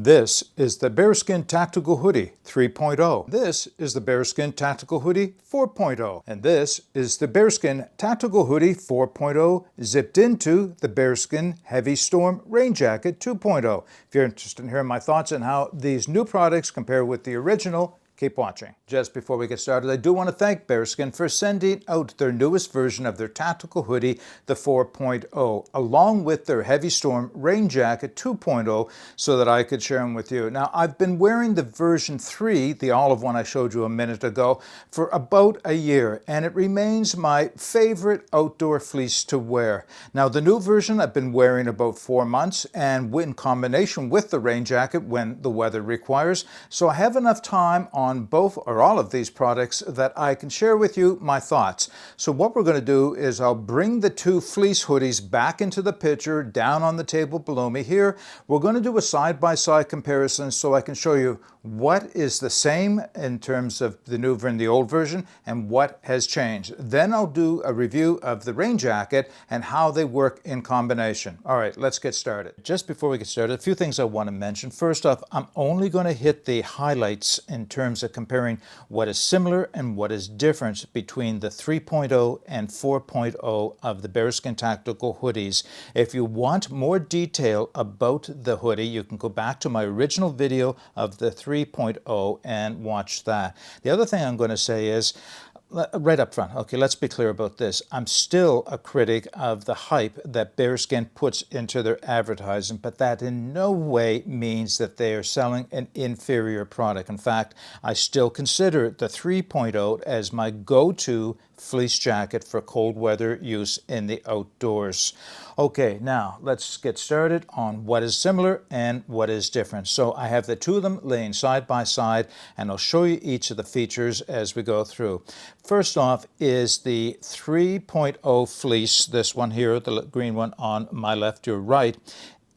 This is the Baerskin Tactical Hoodie 3.0. This is the Baerskin Tactical Hoodie 4.0. And this is the Baerskin Tactical Hoodie 4.0 zipped into the Baerskin Heavy Storm Rain Jacket 2.0. If you're interested in hearing my thoughts on how these new products compare with the original, keep watching. Just before we get started, I do want to thank Baerskin for sending out their newest version of their tactical hoodie, the 4.0, along with their Heavy Storm Rain Jacket 2.0, so that I could share them with you. Now, I've been wearing the version 3, the olive one I showed you a minute ago, for about a year, and it remains my favorite outdoor fleece to wear. Now, the new version I've been wearing about 4 months, and in combination with the rain jacket when the weather requires, so I have enough time on both or all of these products that I can share with you my thoughts. So what we're going to do is I'll bring the two fleece hoodies back into the picture down on the table below me here. We're going to do a side-by-side comparison so I can show you what is the same in terms of the new and the old version and what has changed. Then I'll do a review of the rain jacket and how they work in combination. All right, let's get started. Just before we get started, a few things I want to mention. First off, I'm only going to hit the highlights in terms of comparing what is similar and what is different between the 3.0 and 4.0 of the Baerskin Tactical Hoodies. If you want more detail about the hoodie, you can go back to my original video of the 3.0 and watch that. The other thing I'm going to say is, right up front, okay, let's be clear about this. I'm still a critic of the hype that Baerskin puts into their advertising, but that in no way means that they are selling an inferior product. In fact, I still consider the 3.0 as my go-to fleece jacket for cold weather use in the outdoors. Okay, now let's get started on what is similar and what is different. So I have the two of them laying side by side, and I'll show you each of the features as we go through. First off is the 3.0 fleece. This one here, the green one on my left, your right,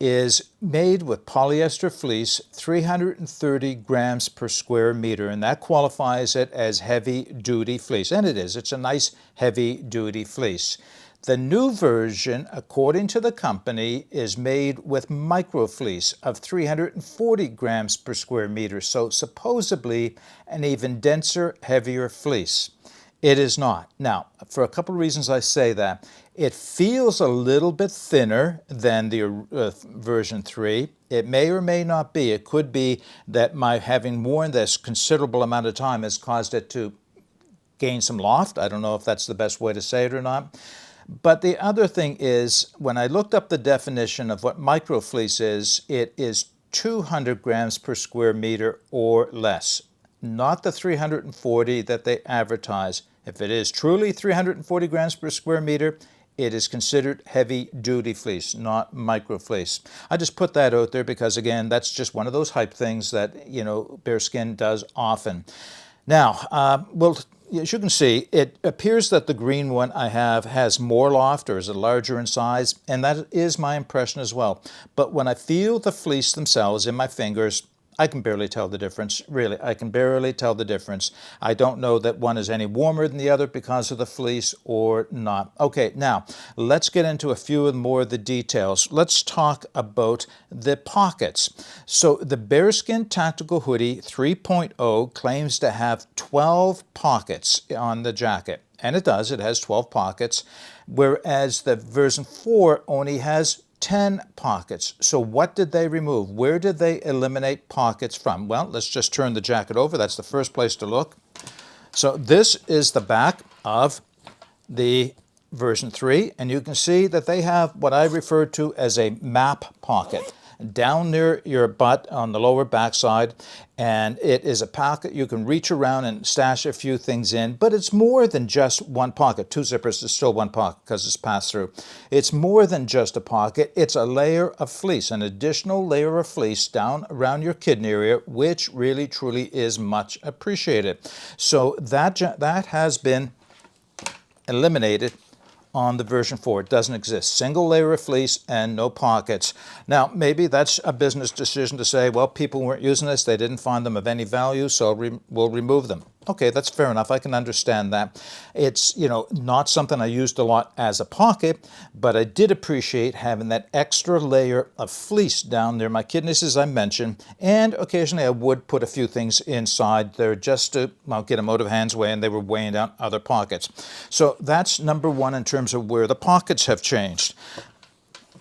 is made with polyester fleece, 330 grams per square meter, and that qualifies it as heavy-duty fleece. And it is. It's a nice heavy-duty fleece. The new version, according to the company, is made with MicroFleece of 340 grams per square meter, so supposedly an even denser, heavier fleece. It is not. Now, for a couple of reasons I say that. It feels a little bit thinner than the version 3. It may or may not be. It could be that my having worn this considerable amount of time has caused it to gain some loft. I don't know if that's the best way to say it or not. But the other thing is, when I looked up the definition of what MicroFleece is, it is 200 grams per square meter or less, not the 340 that they advertise. If it is truly 340 grams per square meter, it is considered heavy-duty fleece, not MicroFleece. I just put that out there because, again, that's just one of those hype things that, you know, Baerskin does often. Now, well, as you can see, it appears that the green one I have has more loft or is larger in size, and that is my impression as well. But when I feel the fleece themselves in my fingers, I can barely tell the difference. Really, I can barely tell the difference. I don't know that one is any warmer than the other because of the fleece or not. Okay, now let's get into a few more of the details. Let's talk about the pockets. So the Baerskin Tactical Hoodie 3.0 claims to have 12 pockets on the jacket. And it does. It has 12 pockets, whereas the version 4 only has 10 pockets. So what did they remove? Where did they eliminate pockets from? Well, let's just turn the jacket over. That's the first place to look. So this is the back of the version 3, and you can see that they have what I refer to as a map pocket down near your butt on the lower back side, and it is a pocket you can reach around and stash a few things in, but it's more than just one pocket. Two zippers is still one pocket because it's passed through. It's more than just a pocket. It's a layer of fleece, an additional layer of fleece down around your kidney area, which really truly is much appreciated. So that has been eliminated on the version 4. It doesn't exist. Single layer of fleece and no pockets. Now, maybe that's a business decision to say, well, people weren't using this, they didn't find them of any value, so we'll remove them. Okay, that's fair enough. I can understand that. It's, not something I used a lot as a pocket, but I did appreciate having that extra layer of fleece down there. My kidneys, as I mentioned, and occasionally I would put a few things inside there just to, get them out of hand's way, and they were weighing down other pockets. So that's number one in terms of where the pockets have changed.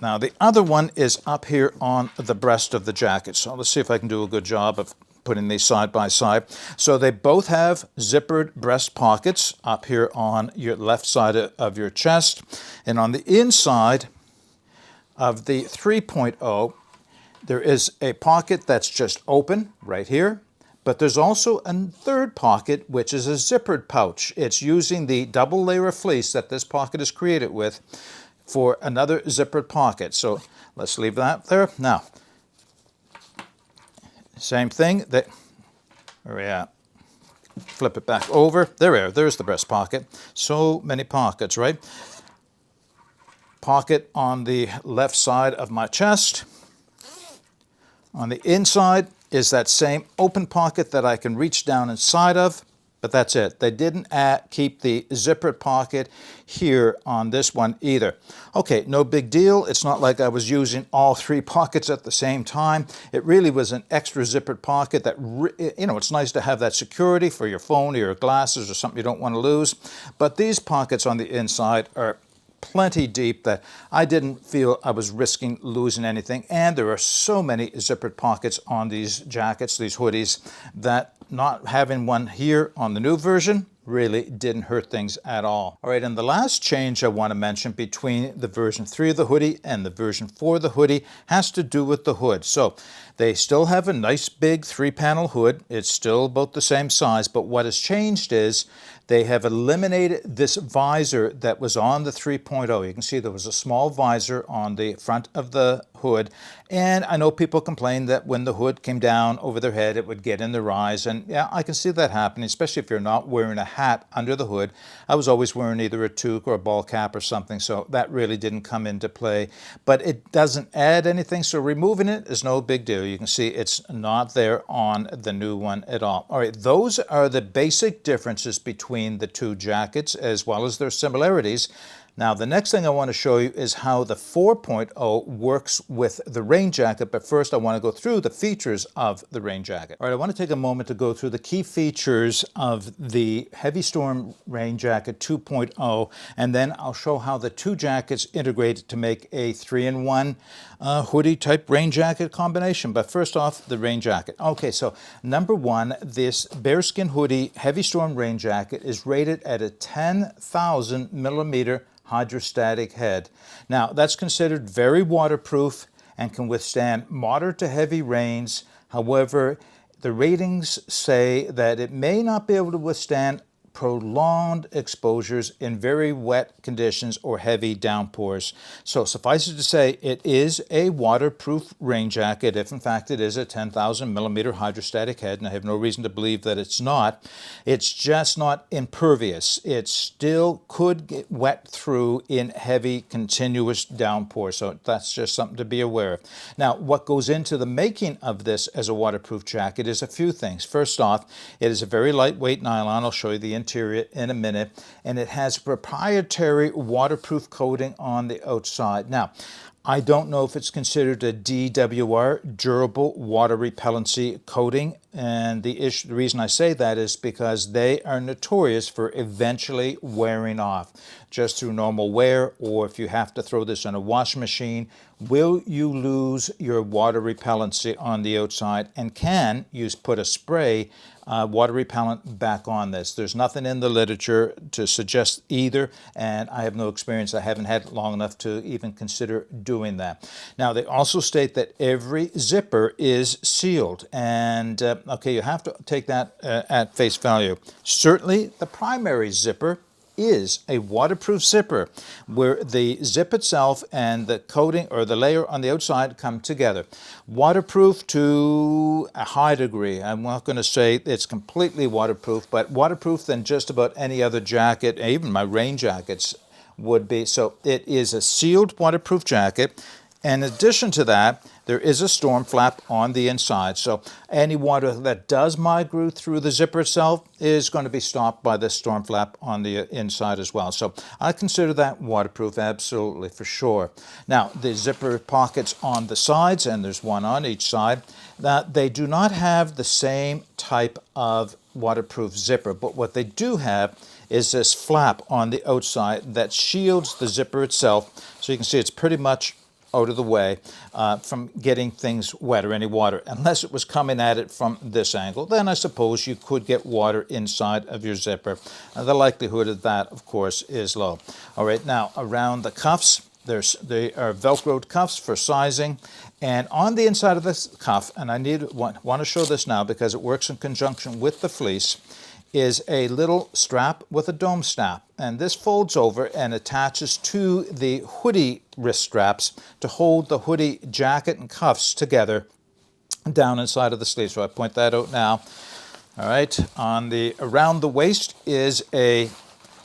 Now the other one is up here on the breast of the jacket. So let's see if I can do a good job of putting these side by side. So they both have zippered breast pockets up here on your left side of your chest. And on the inside of the 3.0, there is a pocket that's just open right here. But there's also a third pocket, which is a zippered pouch. It's using the double layer of fleece that this pocket is created with for another zippered pocket. So let's leave that there. Now, same thing. Where are we at? Flip it back over. There's the breast pocket. So many pockets, right? Pocket on the left side of my chest. On the inside is that same open pocket that I can reach down inside of, but that's it. They didn't keep the zippered pocket here on this one either. Okay, no big deal. It's not like I was using all three pockets at the same time. It really was an extra zippered pocket that, it's nice to have that security for your phone or your glasses or something you don't want to lose. But these pockets on the inside are plenty deep that I didn't feel I was risking losing anything. And there are so many zippered pockets on these jackets, these hoodies, that not having one here on the new version really didn't hurt things at all. All right, and the last change I want to mention between the version 3 of the hoodie and the version 4 of the hoodie has to do with the hood. So they still have a nice big 3-panel hood. It's still about the same size, but what has changed is they have eliminated this visor that was on the 3.0. You can see there was a small visor on the front of the hood, and I know people complained that when the hood came down over their head it would get in their eyes, and yeah, I can see that happening, especially if you're not wearing a hat under the hood. I was always wearing either a toque or a ball cap or something, so that really didn't come into play, but it doesn't add anything, so removing it is no big deal. You can see it's not there on the new one at all. All right, those are the basic differences between the two jackets as well as their similarities. Now, the next thing I want to show you is how the 4.0 works with the rain jacket, but first I want to go through the features of the rain jacket. All right, I want to take a moment to go through the key features of the Heavy Storm Rain Jacket 2.0, and then I'll show how the two jackets integrate to make a 3-in-1 hoodie type rain jacket combination. But first off, the rain jacket. Okay, so number one, this Baerskin hoodie Heavy Storm Rain Jacket is rated at a 10,000 millimeter hydrostatic head. Now, that's considered very waterproof and can withstand moderate to heavy rains. However, the ratings say that it may not be able to withstand prolonged exposures in very wet conditions or heavy downpours. So suffice it to say, it is a waterproof rain jacket, if in fact it is a 10,000 millimeter hydrostatic head, and I have no reason to believe that it's not. It's just not impervious. It still could get wet through in heavy continuous downpours, so that's just something to be aware of. Now, what goes into the making of this as a waterproof jacket is a few things. First off, it is a very lightweight nylon. I'll show you the interior in a minute, and it has proprietary waterproof coating on the outside. Now, I don't know if it's considered a DWR, durable water repellency coating, and the reason I say that is because they are notorious for eventually wearing off just through normal wear, or if you have to throw this in a washing machine, will you lose your water repellency on the outside, and can you put a spray water repellent back on this? There's nothing in the literature to suggest either, and I have no experience. I haven't had it long enough to even consider doing that. Now, they also state that every zipper is sealed, and okay, you have to take that at face value. Certainly, the primary zipper is a waterproof zipper where the zip itself and the coating or the layer on the outside come together. Waterproof to a high degree. I'm not going to say it's completely waterproof, but waterproof than just about any other jacket, even my rain jackets would be. So it is a sealed waterproof jacket. In addition to that, there is a storm flap on the inside. So any water that does migrate through the zipper itself is going to be stopped by this storm flap on the inside as well. So I consider that waterproof, absolutely, for sure. Now, the zipper pockets on the sides, and there's one on each side, that they do not have the same type of waterproof zipper, but what they do have is this flap on the outside that shields the zipper itself. So you can see it's pretty much out of the way from getting things wet or any water. Unless it was coming at it from this angle, then I suppose you could get water inside of your zipper. The likelihood of that, of course, is low. All right, now around the cuffs, they are Velcroed cuffs for sizing. And on the inside of this cuff, and I want to show this now because it works in conjunction with the fleece, is a little strap with a dome snap. And this folds over and attaches to the hoodie wrist straps to hold the hoodie jacket and cuffs together down inside of the sleeve. So I point that out now. All right, around the waist is a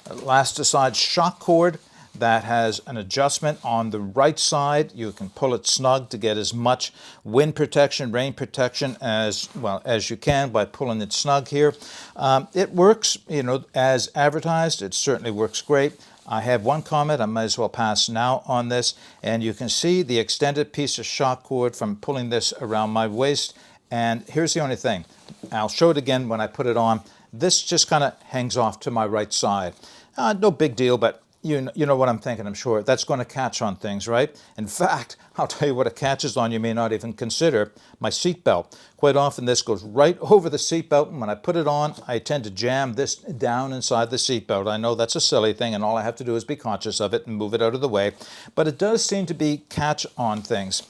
elasticized shock cord that has an adjustment on the right side. You can pull it snug to get as much wind protection, rain protection as well as you can by pulling it snug here. It works, as advertised. It certainly works great. I have one comment I might as well pass now on this, and you can see the extended piece of shock cord from pulling this around my waist. And here's the only thing. I'll show it again when I put it on. This just kind of hangs off to my right side. No big deal, but you know what I'm thinking, I'm sure. That's going to catch on things, right? In fact, I'll tell you what it catches on you may not even consider, my seat belt. Quite often this goes right over the seat belt, and when I put it on, I tend to jam this down inside the seat belt. I know that's a silly thing, and all I have to do is be conscious of it and move it out of the way, but it does seem to be catch on things.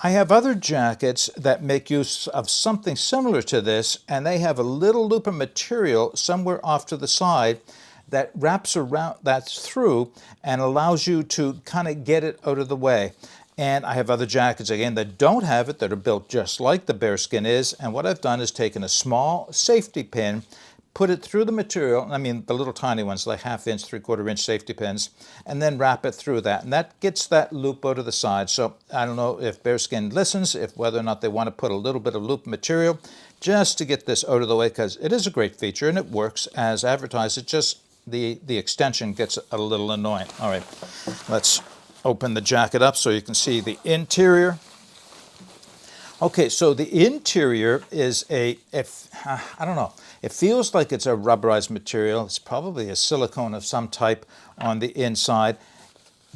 I have other jackets that make use of something similar to this, and they have a little loop of material somewhere off to the side that wraps around, that's through, and allows you to kind of get it out of the way. And I have other jackets, again, that don't have it, that are built just like the Baerskin is. And what I've done is taken a small safety pin, put it through the material, I mean the little tiny ones, like 1/2 inch, 3/4 inch safety pins, and then wrap it through that. And that gets that loop out of the side. So I don't know if Baerskin listens, if whether or not they want to put a little bit of loop material just to get this out of the way, because it is a great feature and it works as advertised. It just, the extension gets a little annoying. All right, let's open the jacket up so you can see the interior. Okay, so the interior is I don't know, it feels like it's a rubberized material. It's probably a silicone of some type on the inside.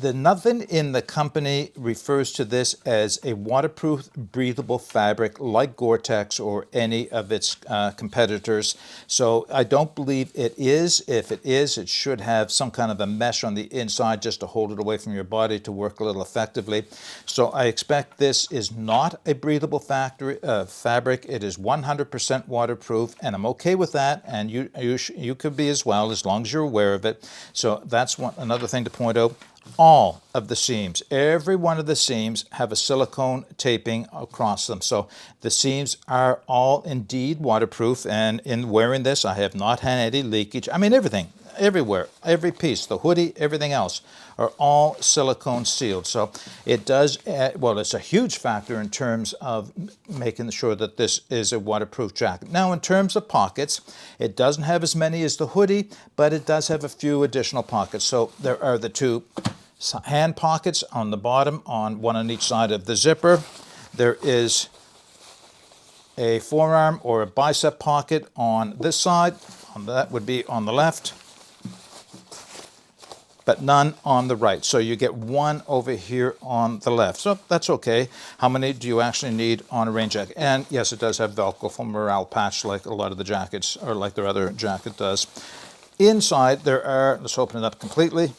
Nothing in the company refers to this as a waterproof, breathable fabric like Gore-Tex or any of its competitors. So I don't believe it is. If it is, it should have some kind of a mesh on the inside just to hold it away from your body to work a little effectively. So I expect this is not a breathable fabric. It is 100% waterproof, and I'm okay with that, and you could be as well, as long as you're aware of it. So that's another thing to point out. All of the seams, every one of the seams have a silicone taping across them. So the seams are all indeed waterproof, and in wearing this, I have not had any leakage. I mean, everything, everywhere, every piece, the hoodie, everything else, are all silicone sealed. So it does, well, it's a huge factor in terms of making sure that this is a waterproof jacket. Now, in terms of pockets, it doesn't have as many as the hoodie, but it does have a few additional pockets. So there are the two hand pockets on the bottom, one on each side of the zipper. There is a forearm or a bicep pocket on this side. That would be on the left, but none on the right. So you get one over here on the left. So that's okay. How many do you actually need on a rain jacket? And yes, it does have Velcro for morale patch like a lot of the jackets, or like their other jacket does. Inside there are, let's open it up completely.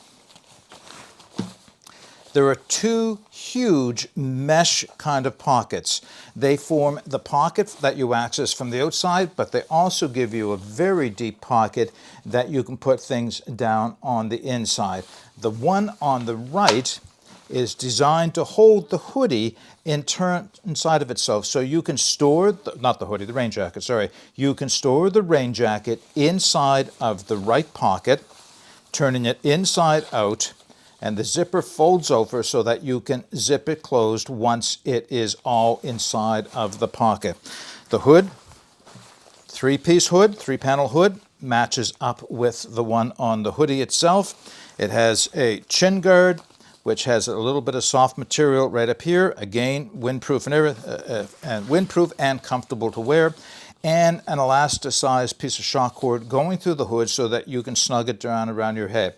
There are two huge mesh kind of pockets. They form the pocket that you access from the outside, but they also give you a very deep pocket that you can put things down on the inside. The one on the right is designed to hold the hoodie inside of itself. So you can store, the rain jacket, sorry. You can store the rain jacket inside of the right pocket, turning it inside out, and the zipper folds over so that you can zip it closed once it is all inside of the pocket. The hood, three-piece hood, three-panel hood, matches up with the one on the hoodie itself. It has a chin guard, which has a little bit of soft material right up here. Again, windproof and windproof and comfortable to wear. And an elasticized piece of shock cord going through the hood so that you can snug it down around your head.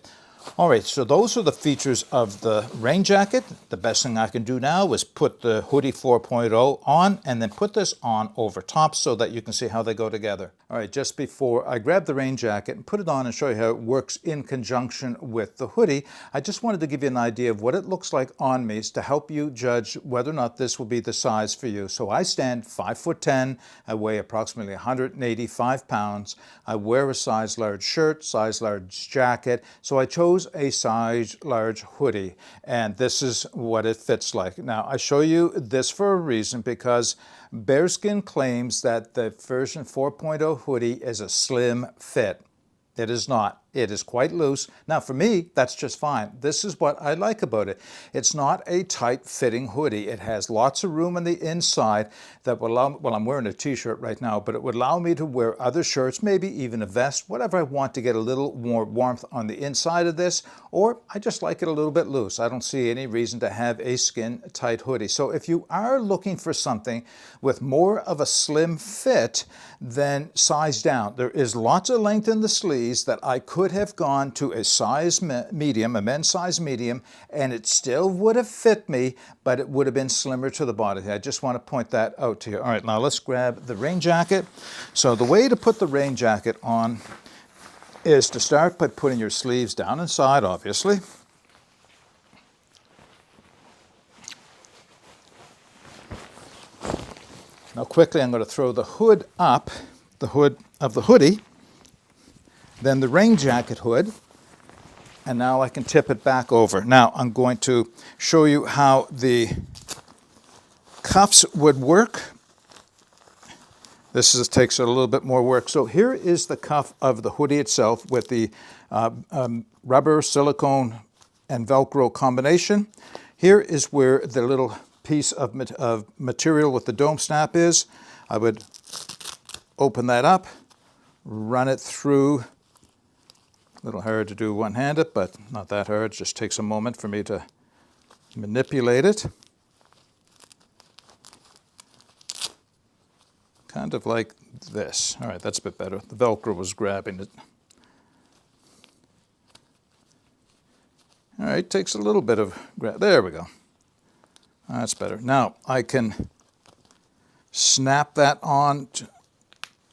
All right, so those are the features of the rain jacket. The best thing I can do now is put the hoodie 4.0 on and then put this on over top so that you can see how they go together. All right, just before I grab the rain jacket and put it on and show you how it works in conjunction with the hoodie, I just wanted to give you an idea of what it looks like on me to help you judge whether or not this will be the size for you. So I stand 5'10", I weigh approximately 185 pounds. I wear a size large shirt, size large jacket, so I chose a size large hoodie, and this is what it fits like. Now, I show you this for a reason, because Baerskin claims that the version 4.0 hoodie is a slim fit. It is not. It is quite loose. Now, for me, that's just fine. This is what I like about it. It's not a tight-fitting hoodie. It has lots of room on the inside that will allow, well, I'm wearing a t-shirt right now, but it would allow me to wear other shirts, maybe even a vest, whatever I want to get a little more warmth on the inside of this, or I just like it a little bit loose. I don't see any reason to have a skin-tight hoodie. So if you are looking for something with more of a slim fit, then size down. There is lots of length in the sleeves that I could have gone to a size medium, a men's size medium, and it still would have fit me, but it would have been slimmer to the body. I just want to point that out to you. All right, now let's grab the rain jacket. So the way to put the rain jacket on is to start by putting your sleeves down inside, obviously. Now quickly I'm going to throw the hood up, the hood of the hoodie, then the rain jacket hood, and now I can tip it back over. Now I'm going to show you how the cuffs would work. This takes a little bit more work. So here is the cuff of the hoodie itself with the rubber, silicone, and Velcro combination. Here is where the little piece of material with the dome snap is. I would open that up, run it through. A little hard to do one-handed, but not that hard. It just takes a moment for me to manipulate it. Kind of like this. All right, that's a bit better. The Velcro was grabbing it. All right, takes a little bit of grab. There we go. That's better. Now I can snap that on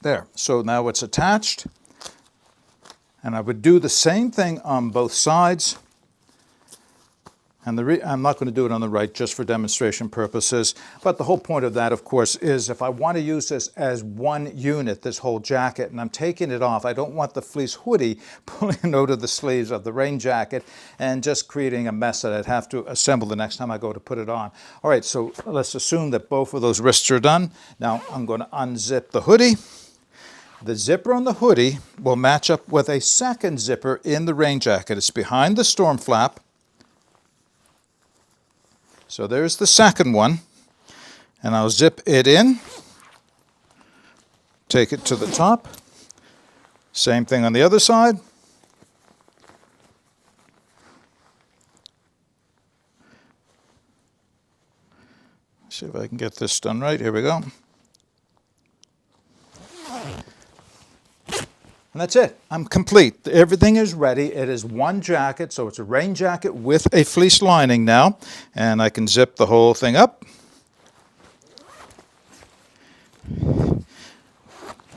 there. So now it's attached. And I would do the same thing on both sides. And I'm not going to do it on the right just for demonstration purposes. But the whole point of that, of course, is if I want to use this as one unit, this whole jacket, and I'm taking it off, I don't want the fleece hoodie pulling out of the sleeves of the rain jacket and just creating a mess that I'd have to assemble the next time I go to put it on. All right, so let's assume that both of those wrists are done. Now I'm going to unzip the hoodie. The zipper on the hoodie will match up with a second zipper in the rain jacket. It's behind the storm flap. So there's the second one. And I'll zip it in. Take it to the top. Same thing on the other side. See if I can get this done right. Here we go. And that's it. I'm complete. Everything is ready. It is one jacket, so it's a rain jacket with a fleece lining now. And I can zip the whole thing up.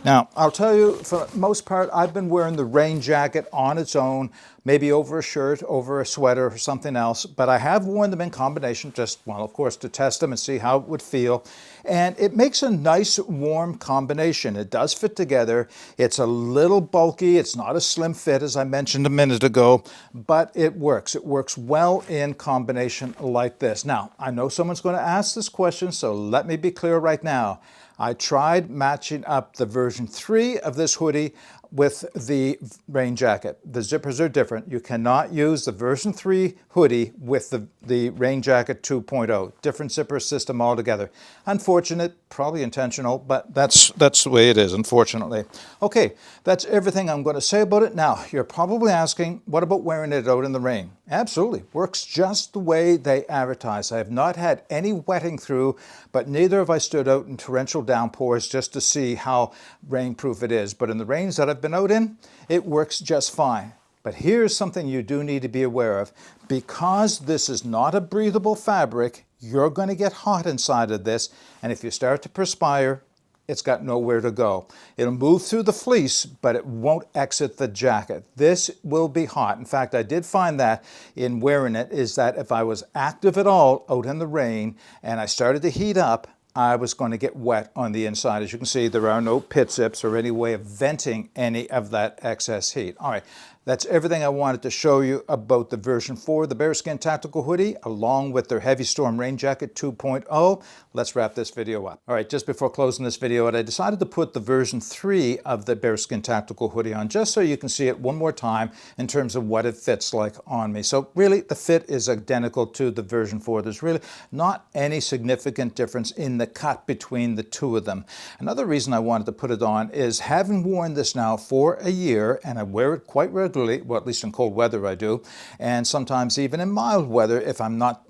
Now, I'll tell you, for the most part, I've been wearing the rain jacket on its own, maybe over a shirt, over a sweater, or something else. But I have worn them in combination, just, well, of course, to test them and see how it would feel. And it makes a nice, warm combination. It does fit together. It's a little bulky. It's not a slim fit, as I mentioned a minute ago, but it works. It works well in combination like this. Now, I know someone's going to ask this question, so let me be clear right now. I tried matching up the version 3 of this hoodie with the rain jacket. The zippers are different. You cannot use the version 3 hoodie with the rain jacket 2.0. Different zipper system altogether. Unfortunate, probably intentional, but that's the way it is, unfortunately. Okay, that's everything I'm going to say about it. Now, you're probably asking, what about wearing it out in the rain? Absolutely. Works just the way they advertise. I have not had any wetting through, but neither have I stood out in torrential downpours just to see how rainproof it is. But in the rains that I've been out in, it works just fine. But here's something you do need to be aware of. Because this is not a breathable fabric, you're going to get hot inside of this, and if you start to perspire, it's got nowhere to go. It'll move through the fleece, but it won't exit the jacket. This will be hot. In fact, I did find that in wearing it, is that if I was active at all out in the rain and I started to heat up, I was going to get wet on the inside. As you can see, there are no pit zips or any way of venting any of that excess heat. All right, that's everything I wanted to show you about the version 4 of the Baerskin Tactical Hoodie, along with their Heavy Storm Rain Jacket 2.0. Let's wrap this video up. All right, just before closing this video, I decided to put the version 3 of the Baerskin Tactical Hoodie on, just so you can see it one more time in terms of what it fits like on me. So really, the fit is identical to the version 4. There's really not any significant difference in the cut between the two of them. Another reason I wanted to put it on is, having worn this now for a year, and I wear it quite regularly, well, at least in cold weather I do, and sometimes even in mild weather if I'm not,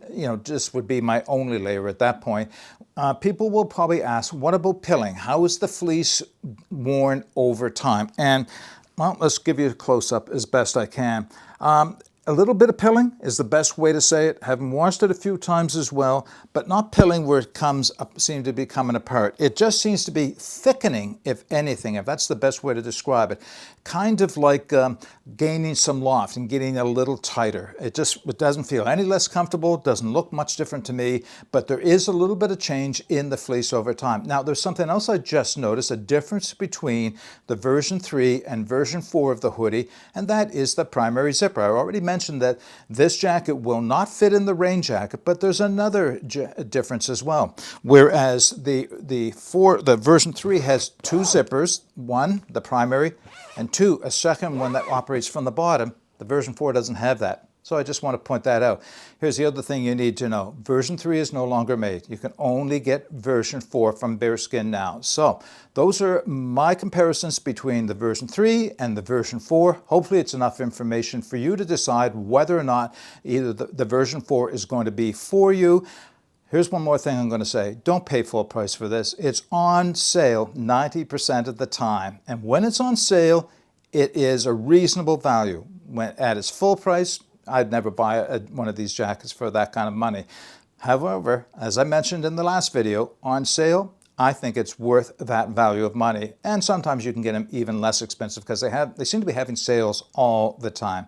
this would be my only layer at that point. People will probably ask, what about pilling? How is the fleece worn over time? And, well, let's give you a close-up as best I can. A little bit of pilling is the best way to say it. Having washed it a few times as well, but not pilling where it seems to be coming apart. It just seems to be thickening, if anything, if that's the best way to describe it. Kind of like gaining some loft and getting a little tighter. It doesn't feel any less comfortable, doesn't look much different to me, but there is a little bit of change in the fleece over time. Now, there's something else I just noticed, a difference between the version 3 and version 4 of the hoodie, and that is the primary zipper. I already mentioned that this jacket will not fit in the rain jacket, but there's another difference as well. Whereas the version 3 has 2 zippers, one, the primary, and 2, a second one that operates from the bottom. The version 4 doesn't have that. So I just want to point that out. Here's the other thing you need to know. Version 3 is no longer made. You can only get version 4 from Baerskin now. So those are my comparisons between the version 3 and the version 4. Hopefully it's enough information for you to decide whether or not either the version 4 is going to be for you. Here's one more thing I'm going to say. Don't pay full price for this. It's on sale 90% of the time. And when it's on sale, it is a reasonable value. When at its full price, I'd never buy one of these jackets for that kind of money. However, as I mentioned in the last video, on sale, I think it's worth that value of money. And sometimes you can get them even less expensive because they seem to be having sales all the time.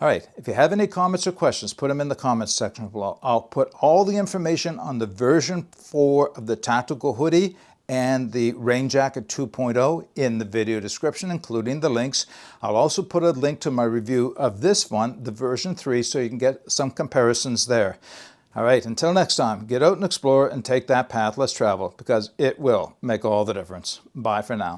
All right, if you have any comments or questions, put them in the comments section below. I'll put all the information on the version 4 of the Tactical Hoodie and the Rain Jacket 2.0 in the video description, including the links. I'll also put a link to my review of this one, the version 3, so you can get some comparisons there. All right, until next time, get out and explore and take that path less traveled, because it will make all the difference. Bye for now.